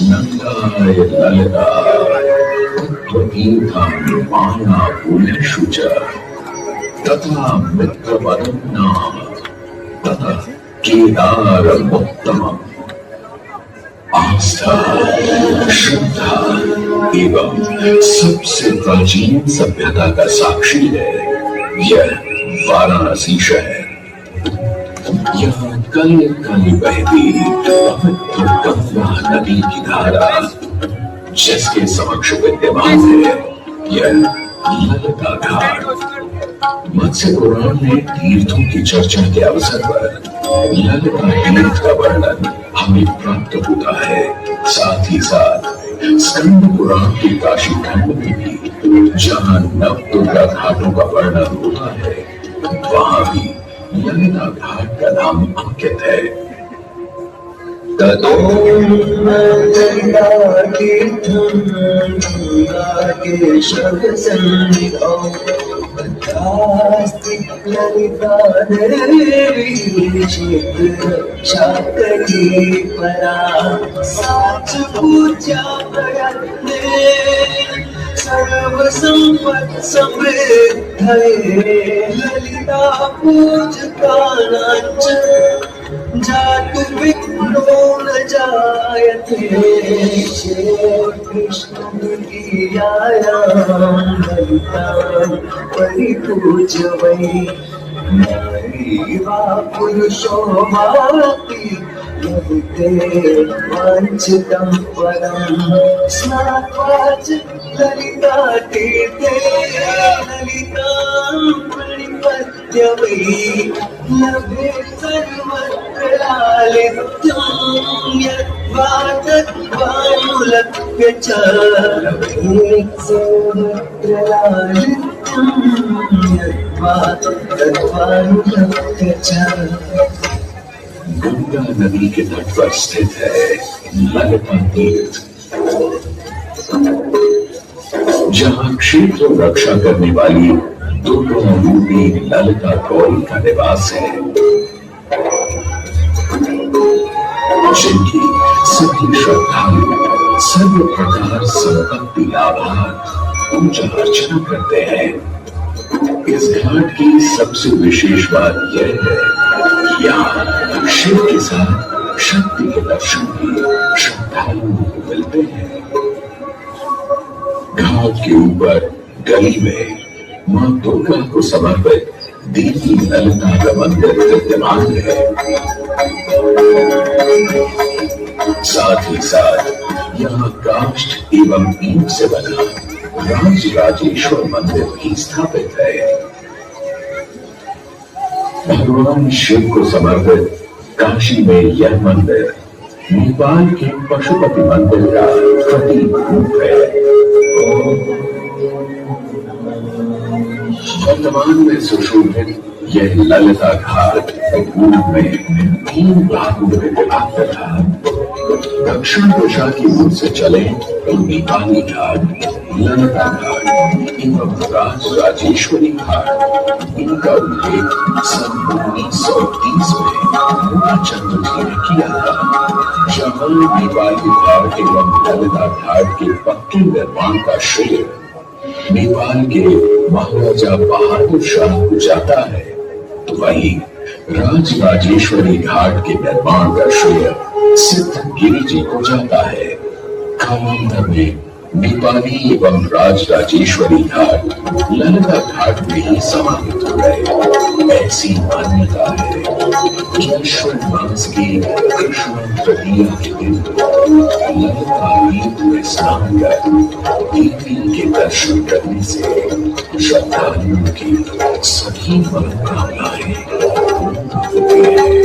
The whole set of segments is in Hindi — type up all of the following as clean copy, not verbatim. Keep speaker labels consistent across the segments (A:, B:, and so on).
A: नंदाय ललिता त्वतीर्थं माया पुण्यशुच तथा मित्रपदं नाम तथा केदारमुत्तमम्। आस्था, श्रद्धा एवं सबसे प्राचीन सभ्यता का साक्षी है यह वाराणसी शहर। यहाँ कल कल बहती पवित्र गंगा नदी की धारा जिसके समक्ष विद्यमान है यह ललिता घाट। मत्स्य पुराण में तीर्थों की चर्चा के अवसर पर ललिता तीर्थ का वर्णन हमें प्राप्त होता है। साथ ही साथ स्कंद पुराण के काशी खंड में भी जहाँ नवदुर्गा घाटों का वर्णन होता है वहां भी ललिता घाट का नाम अंकित है।
B: ललिता देवी शाकरी परा साच पूजा सर्व संपत् समृद्ध ललिता पूजका जातु विघ्नो न जायते कृष्ण ललिता परिपूज्य वै नारी वा पुरुषो भाति ललिते वाञ्छितं परं स्नात्वाच ललिता तीर्थे ललितां प्रणिपत्य वै लभे सर्वत्र लालित्यं यद्वा तद्वानुलभ्य च लभे सर्वत्र लालित्यं यद्वा तद्वानुलभ्य च।
A: गंगा नदी के तट पर स्थित है ललिता तीर्थ जहाँ क्षेत्र रक्षा करने वाली दुर्गा रूपी ललिता गौरी का निवास है जिनकी सभी श्रद्धालु सर्व प्रकार संपत्ति लाभार्थ पूजा अर्चना करते हैं। इस घाट की सबसे विशेष बात यह है कि यहाँ शिव के साथ शक्ति के दर्शन भी श्रद्धालुओं को मिलते हैं। घाट के ऊपर गली में मां दुर्गा को समर्पित देवी ललिता का मंदिर विद्यमान है। साथ ही साथ यहाँ काष्ठ एवं ईंट से बना राजराजेश्वर मंदिर भी स्थापित है। भगवान शिव को समर्पित काशी में यह मंदिर नेपाल के पशुपति मंदिर का प्रतीक रूप है। वर्तमान में सुशोभित यह ललिता घाट पूर्व में 3 भागों में विभाजित था। दक्षिण दिशा की ओर से चले तो नेपाली घाट, ललिता घाट एवं राजराजेश्वरी घाट। इनका उल्लेख सन 1930 में पूर्णचंद्र जी ने किया था। जहाँ नेपाली घाट एवं ललिता घाट के पक्के निर्माण का श्रेय नेपाल के महाराजा बहादुर शाह को जाता है तो वहीं राजराजेश्वरी घाट के निर्माण का श्रेय सिद्ध गिरि जी को जाता है। कालांतर में नेपाली एवं राजराजेश्वरी घाट ललका घाट में ही समाहित हो गए। ऐसी मान्यता है कि ईश्वर मास की कृष्ण तृतीया के दिन ललका गीत में स्नान कर देवी के दर्शन करने से श्रद्धालुओं की सभी मनोकामनाएं पूर्ण होती हैं।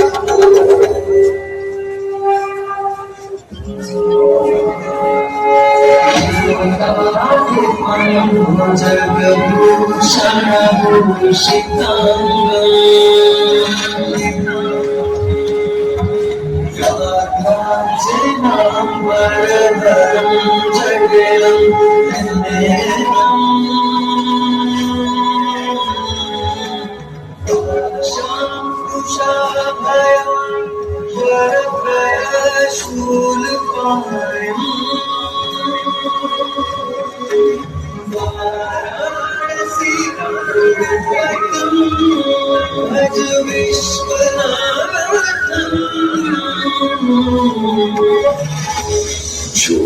A: जो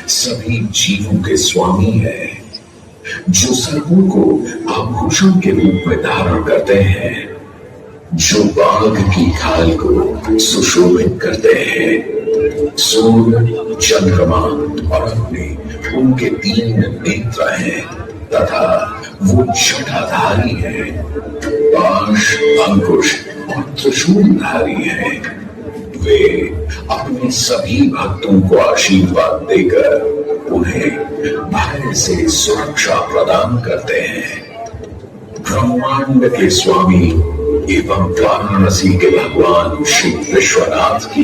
A: सभी जीवों के स्वामी है, जो सर्वों को आभूषण के रूप में धारण करते हैं, जो बाघ की खाल को सुशोभित करते हैं, सूर्य, चंद्रमा और अग्नि उनके 3 नेत्र हैं तथा वो जटाधारी है, पाश, अंकुश और त्रिशूलधारी है। वे अपने सभी भक्तों को आशीर्वाद देकर उन्हें भय से सुरक्षा प्रदान करते हैं। ब्रह्मांड के स्वामी एवं वाराणसी के भगवान श्री विश्वनाथ की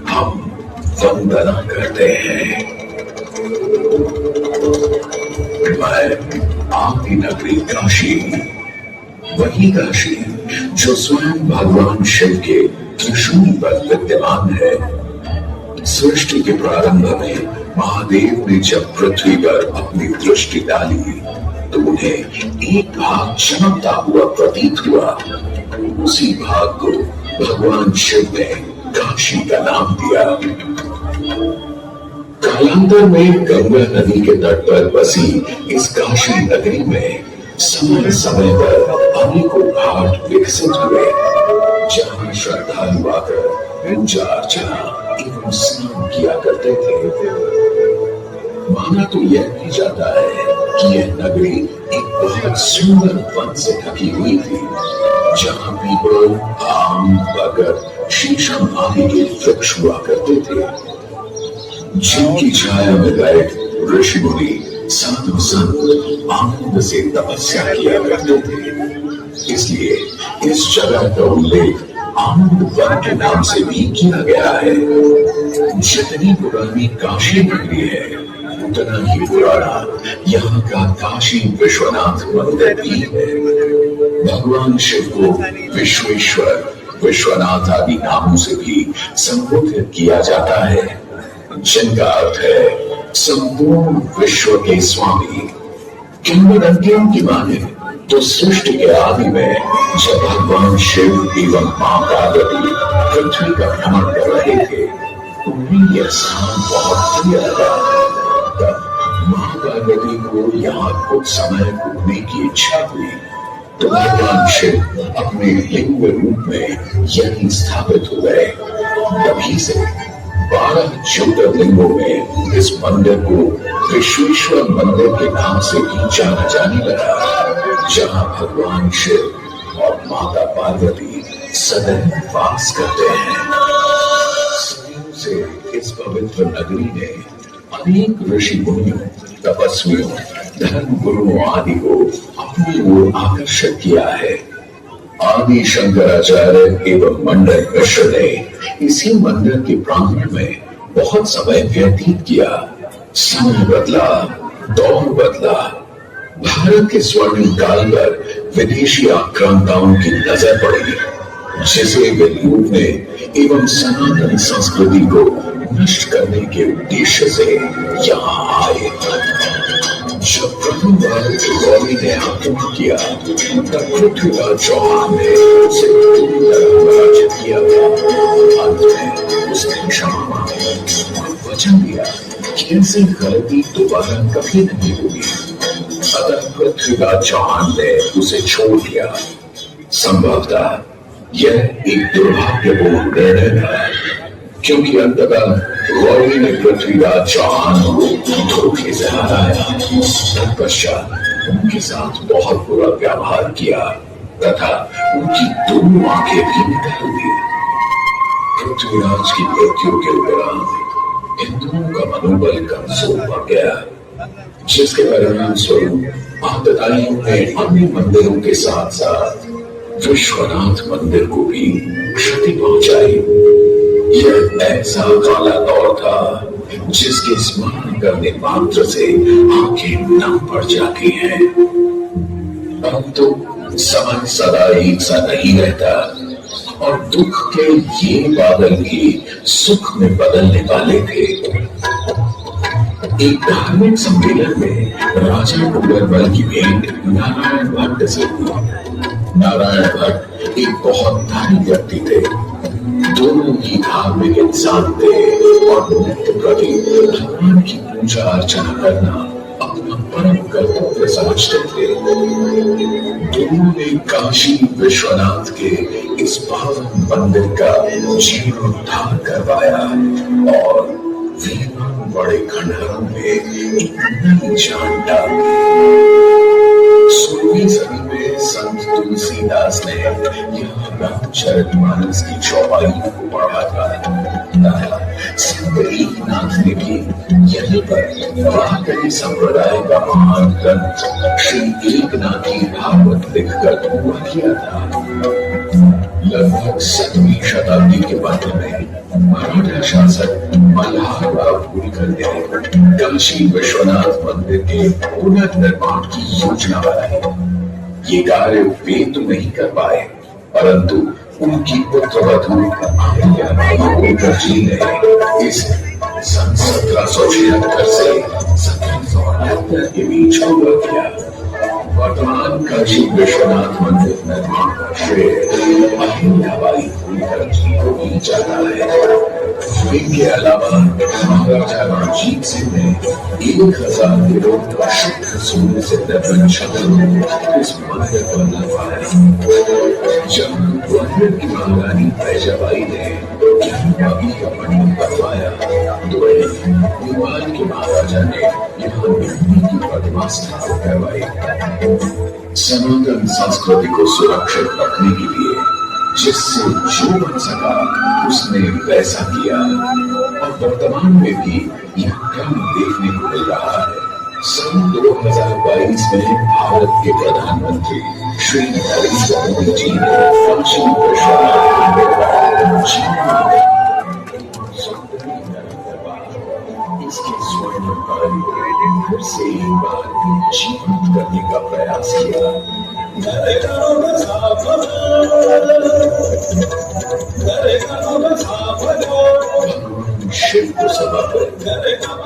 A: हम वंदना करते हैं। मैं आपकी नगरी काशी, वही काशी जो स्वयं भगवान शिव के त्रिशूल पर विद्यमान है। सृष्टि के प्रारंभ में महादेव ने जब पृथ्वी पर अपनी दृष्टि डाली तो उन्हें एक भाग चमकता हुआ प्रतीत हुआ। उसी भाग को भगवान शिव ने काशी का नाम दिया। कालांतर में गंगा नदी के तट पर बसी इस काशी नगरी में समय समय पर अनेकों घाट विकसित हुए, जहां श्रद्धालु आकर पूजा अर्चना एवं स्नान किया करते थे। माना तो यह भी जाता है कि यह नगरी एक बहुत सुंदर वन से ढकी हुई थी, जहां पीपल, आम, बरगद, शीशम आदि के वृक्ष हुआ करते थे, जिनकी छाया में बैठ ऋषि मुनि साधु संत आनंद से तपस्या किया करते थे। इसलिए इस जगह का उल्लेख आनंद वन के नाम से भी किया गया है। जितनी पुरानी काशी नगरी है, उतना ही पुराना यहाँ का काशी विश्वनाथ मंदिर भी है। भगवान शिव को विश्वेश्वर, विश्वनाथ आदि नामों से भी संबोधित किया जाता है, जिनका अर्थ है संपूर्ण विश्व के स्वामी। किंवदंतियों की माने तो सृष्टि के आदि में जब भगवान शिव एवं मां पार्वती पृथ्वी का भ्रमण कर रहे थे, उन्हें यह स्थान बहुत प्रिय लगा। तब मां पार्वती को यहाँ कुछ समय रुकने की इच्छा हुई, तो भगवान शिव अपने लिंग रूप में यहीं स्थापित हो गए। तभी से 12 ज्योतिर्लिंगों में इस मंदिर को विश्वेश्वर मंदिर के नाम से भी जाना जाने लगा, जहां भगवान शिव और माता पार्वती सदैव वास करते हैं। सदियों से इस पवित्र नगरी ने अनेक ऋषि मुनियों, तपस्वियों, धर्म गुरुओं आदि को अपनी ओर आकर्षित किया है। आदि शंकराचार्य एवं मंडल मिश्र ने इसी मंदिर के प्रांगण में बहुत समय व्यतीत किया। समय बदला, दौर बदला, भारत के स्वर्णिम काल पर विदेशी आक्रांताओं की नजर पड़ी, जिसे वे लूटने एवं सनातन संस्कृति को नष्ट करने के उद्देश्य से यहाँ आए। जब प्रथम बार गौरी ने आक्रमण किया, तब पृथ्वीराज चौहान ने उसे पूरी तरह पराजित किया था। अंत में उसने क्षमा मांगी और वचन दिया कि ऐसी गलती दोबारा कभी नहीं होगी। अगर पृथ्वीराज चौहान ने उसे छोड़ दिया, संभवतः यह एक दुर्भाग्यपूर्ण निर्णय था, क्योंकि अंततः रॉय ने पृथ्वीराज चौहान को धोखे से हराया। तत्पश्चात उनके साथ बहुत बुरा व्यवहार किया तथा उनकी दोनों आंखें भी निकल हुई। पृथ्वीराज की मृत्यु के उपरांत हिंदुओं का मनोबल कमजोर पड़ गया, जिसके परिणाम स्वरूप आतताइयों ने अन्य मंदिरों के साथ साथ विश्वनाथ मंदिर को भी क्षति पहुंचाई। यह ऐसा काला दौर था जिसके स्मरण करने मात्र से आंखें नम पड़ जाती हैं। परंतु समय सदा एक सा नहीं रहता और दुख के ये बादल भी सुख में बदलने वाले थे। एक धार्मिक सम्मेलन में राजा डूंगरबल की भेंट नारायण भट्ट से हुई। नारायण भट्ट एक बहुत धार्मिक व्यक्ति थे। दोनों ही धार्मिक इंसान थे और नित्य प्रति भगवान की पूजा अर्चना करना अपना परम कर्तव्य समझते थे। दोनों ने काशी विश्वनाथ के इस पावन मंदिर का जीर्णोद्धार करवाया और वीरवान बड़े खंडहरों में एक नई जान डाली। 16वीं सदी में संत तुलसीदास ने यहाँ रामचरितमानस की चौपाइयों को पढ़ा था। संत एकनाथ ने भी यहीं पर वारकरी संप्रदाय का महान ग्रंथ श्री एकनाथी भागवत लिखकर हुआ किया था। लगभग 7वीं शताब्दी के मध्य में मराठा शासक मल्हारराव होलकर ने काशी विश्वनाथ मंदिर के पुनर्निर्माण की योजना बनाई। ये कार्य वे तो नहीं कर पाए, परंतु उनकी पुत्रवधू अहिल्याबाई होलकर जी ने इस सन 1776 से 1778 के बीच पूरा किया। वर्तमान काशी विश्वनाथ मंदिर निर्माण का श्रेय अहिल्याबाई होलकर जी को भी जाता है। इनके अलावा महाराजा रणजीत सिंह ने 1000 किलो शुद्ध सोने से निर्मित छत्र को इस मंदिर पर लगवाया। जब ग्वालियर की महारानी फैजाबाई ने बागी का मंडप बनवाया तो नेपाल के महाराजा ने यहाँ मिट्टी की प्रतिमा स्थापित करवाई। सनातन संस्कृति को सुरक्षित रखने के लिए जिससे जो बन सका उसने वैसा किया और वर्तमान में भी यह क्रम देखने को मिल रहा है। सन 2022 में भारत के प्रधानमंत्री श्री नरेंद्र मोदी जी ने काशी विश्वनाथ इसके स्वर्ण कार्य को फिर से एक बार जीवित करने का प्रयास किया। शिव को समर्पित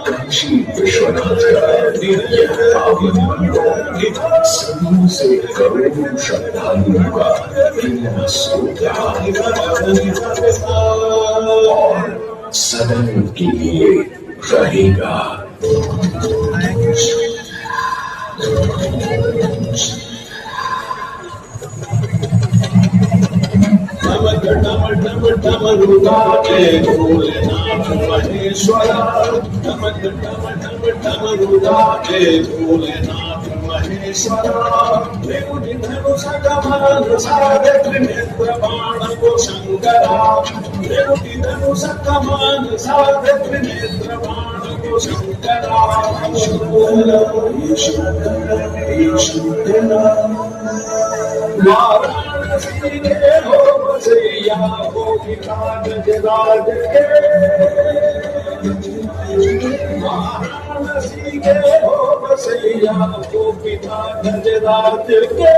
A: काशी विश्वनाथ का यह पावन मंदिर सदियों से करोड़ों श्रद्धालुओं का प्रेरणा स्रोत रहा और सदैव के लिए रहेगा।
B: वाराणसी के हो बसैया हो विराज राज के, वाराणसी के हो बसैया हो विराज राज के,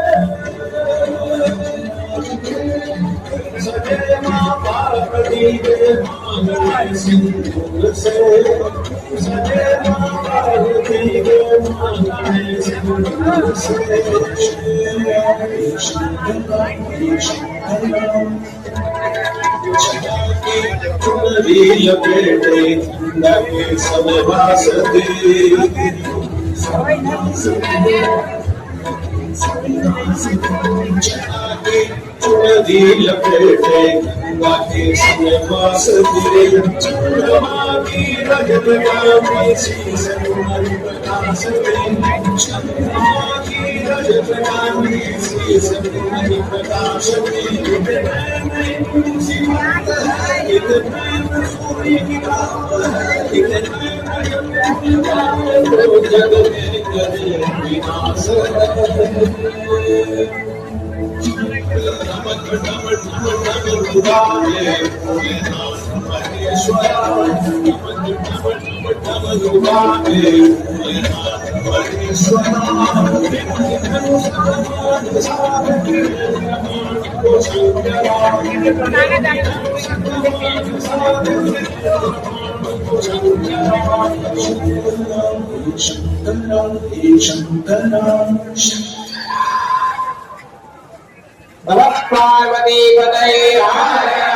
B: सजे मां पार्वती के मांगने सिंदूर से, सजे मां पार्वती के मांगने सिंदूर से, चुनरी लपेटे गंगे समय वासते चुनरी लपेटे गंगा के समय वासते चंद्रमा की रजत गामी शीश तुम्हारी प्रकाशते चंद्रमा की रजत गामी शीश तुम्हारी प्रकाशते सूर्य की भाव है जग में करे विनाश
C: नमः पार्वती पतये